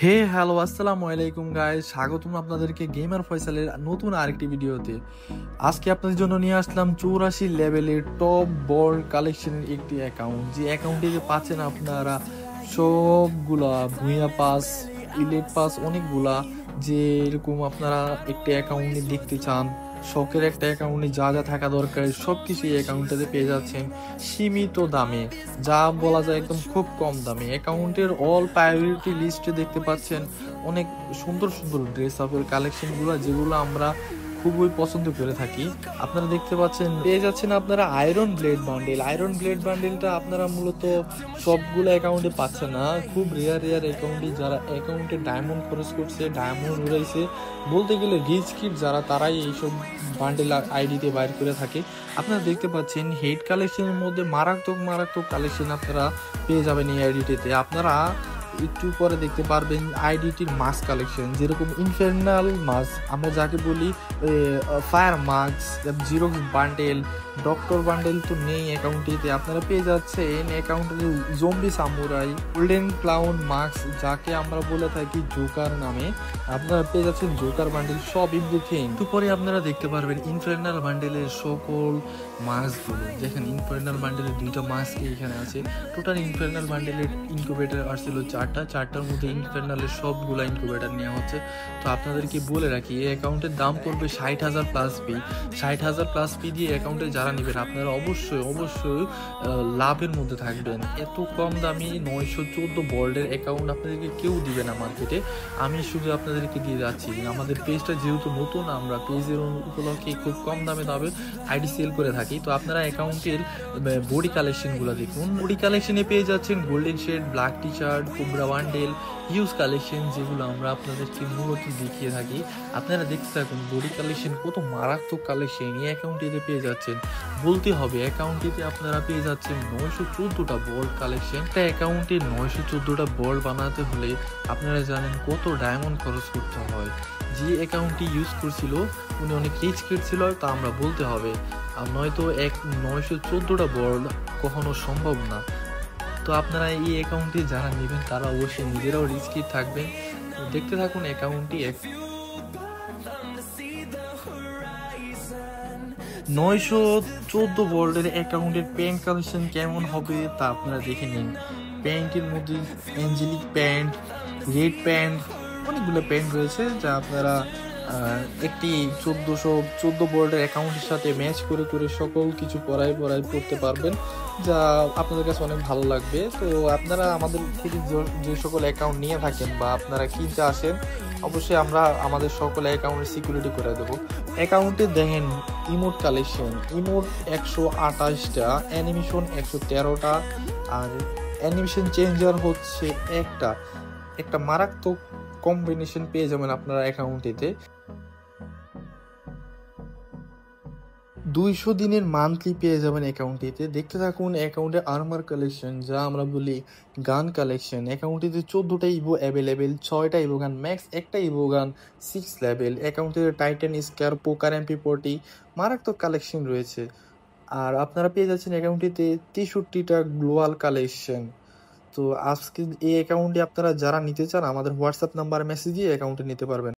হে hello আসসালামু আলাইকুম guys, স্বাগতম আপনাদেরকে গেমার ফয়সালের নতুন আরেকটি ভিডিওতে। আজকে আপনাদের জন্য নিয়ে আসলাম 84 লেভেলের টপ বল কালেকশনের একটি অ্যাকাউন্ট, যে অ্যাকাউন্টে পাচ্ছেন আপনারা সবগুলা ভুঁইয়া পাস, ইলেট পাস অনেকগুলা। যে এরকম আপনারা একটা অ্যাকাউন্টে দেখতে চান, শখের একটা অ্যাকাউন্টে যা যা থাকা দরকার সবকিছু এই অ্যাকাউন্টটাতে পেয়ে যাচ্ছেন সীমিত দামে, যা বলা যায় একদম খুব কম দামে। অ্যাকাউন্টের অল প্রায়োরিটি লিস্টে দেখতে পাচ্ছেন অনেক সুন্দর সুন্দর ড্রেস আপের কালেকশনগুলো, যেগুলো আমরা খুবই পছন্দ করে থাকি। আপনারা দেখতে পাচ্ছেন পেয়ে যাচ্ছেন আপনারা iron blade bundle. Iron blade বান্ডেলটা আপনারা মূলত সবগুলো অ্যাকাউন্টে পাচ্ছেন না, খুব রেয়ার রেয়ার অ্যাকাউন্টে, যারা অ্যাকাউন্টে ডায়মন্ড খরচ করছে, ডায়মন্ড উড়াইছে, বলতে গেলে রিচ কিড যারা, তারাই এইসব বান্ডেল আইডিতে বাইর করে থাকে। আপনারা দেখতে পাচ্ছেন হেড কালেকশনের মধ্যে মারাত্মক মারাত্মক কালেকশন আপনারা পেয়ে যাবেন এই আইডিটিতে। আপনারা একটু পরে দেখতে পারবেন আইডিটির মাস্ক কালেকশন, যেরকম ইনফার্নাল মাস্ক আমরা যাকে বলি, fire mask, zero bundle, doctor bundle তো নেই অ্যাকাউন্টটিতে। আপনারা পেয়ে যাচ্ছেন অ্যাকাউন্টে zombie samurai, golden clown mask, যাকে আমরা বলে থাকি জোকার নামে। আপনারা পেয়ে যাচ্ছেন জোকার বান্ডেল, সব এভরিথিং। একটু পরে আপনারা দেখতে পারবেন ইনফার্নাল বান্ডেলের সকল মাস্কগুলো। দেখেন ইনফার্নাল বান্ডেলের দুইটা মাস্ক এখানে আছে। টোটাল ইনফার্নাল বান্ডেলের ইনকিউবেটর আসছিল চারটার মধ্যে ইনফার্নালের সবগুলো ইনকিউবেটর নেওয়া হচ্ছে। তো আপনাদেরকে বলে রাখি, এই অ্যাকাউন্টের দাম পড়বে 60,000 প্লাস ফি। 60,000 প্লাস ফি দিয়ে অ্যাকাউন্টে যারা নেবেন আপনারা অবশ্যই অবশ্যই লাভের মধ্যে থাকবেন। এত কম দামি 914 বোল্ডের অ্যাকাউন্ট আপনাদেরকে কেউ দিবে না মার্কেটে। আমি শুধু আপনাদেরকে দিয়ে যাচ্ছি। আমাদের পেজটা যেহেতু নতুন, আমরা পেজের উপলক্ষে খুব কম দামে আইডি সেল করে থাকি। তো আপনারা অ্যাকাউন্টের বডি কালেকশনগুলো দেখুন। বডি কালেকশনে পেয়ে যাচ্ছেন golden shade, black T shirt, cobra bundle, huge collection, যেগুলো আমরা আপনাদেরকে মূলত দেখিয়ে থাকি। আপনারা দেখতে থাকুন বডি কালেকশন কত মারাত্মক কালেকশন এই অ্যাকাউন্টটিতে পেয়ে যাচ্ছেন। বলতে হবে অ্যাকাউন্টটিতে আপনারা পেয়ে যাচ্ছেন 914টা বল কালেকশন। একটা অ্যাকাউন্টে 914টা বল বানাতে হলে আপনারা জানেন কত ডায়মন্ড খরচ করতে হয়। যে অ্যাকাউন্টটি ইউজ করছিল উনি অনেক রিচ কিড ছিল, তা আমরা বলতে হবে। আর নয়তো 914টা বল কখনো সম্ভব না। তো আপনারা এই অ্যাকাউন্টে যারা নেবেন তারা অবশ্যই নিজেরাও রিচ কিড থাকবেন। দেখতে থাকুন অ্যাকাউন্টটি। 914 বোল্ডের অ্যাকাউন্টের প্যান্ট কালেকশন কেমন হবে তা আপনারা দেখে নিন। প্যান্টের মধ্যে অ্যাঞ্জেলিক প্যান্ট, রেড প্যান্ট, অনেকগুলো প্যান্ট রয়েছে, যা আপনারা একটি 1414 বোল্ডের অ্যাকাউন্টের সাথে ম্যাচ করে করে সকল কিছু পড়ায় পড়তে পারবেন, যা আপনাদের কাছে অনেক ভালো লাগবে। তো আপনারা আমাদের থেকে যে সকল অ্যাকাউন্ট নিয়ে থাকেন বা আপনারা কিনতে আসেন, অবশ্যই আমরা আমাদের সকল অ্যাকাউন্টের সিকিউরিটি করে দেবো। অ্যাকাউন্টে দেখেন ইমোট কালেকশন, ইমোট 128টা, অ্যানিমেশন 113টা, আর অ্যানিমেশন চেঞ্জার হচ্ছে একটা একটা মারাত্মক কম্বিনেশন পেয়ে যাবেন আপনারা অ্যাকাউন্টেতে। 200 দিনের মান্থলি পেয়ে যাবেন অ্যাকাউন্টটিতে। দেখতে থাকুন অ্যাকাউন্টে আর্মার কালেকশন, যা আমরা বলি গান কালেকশন। অ্যাকাউন্টটিতে 14টা ইভো অ্যাভেলেবেল, 6টা ইভো গান ম্যাক্স, একটা ইভো গান 6 লেভেল। অ্যাকাউন্টটিতে টাইটান স্কার, পোকার MP40 মারাত্মক কালেকশন রয়েছে। আর আপনারা পেয়ে যাচ্ছেন অ্যাকাউন্টটিতে 63টা গ্লোয়াল কালেকশন। তো আজকে এই অ্যাকাউন্টে আপনারা যারা নিতে চান আমাদের হোয়াটসঅ্যাপ নাম্বার মেসেজ দিয়ে অ্যাকাউন্টে নিতে পারবেন।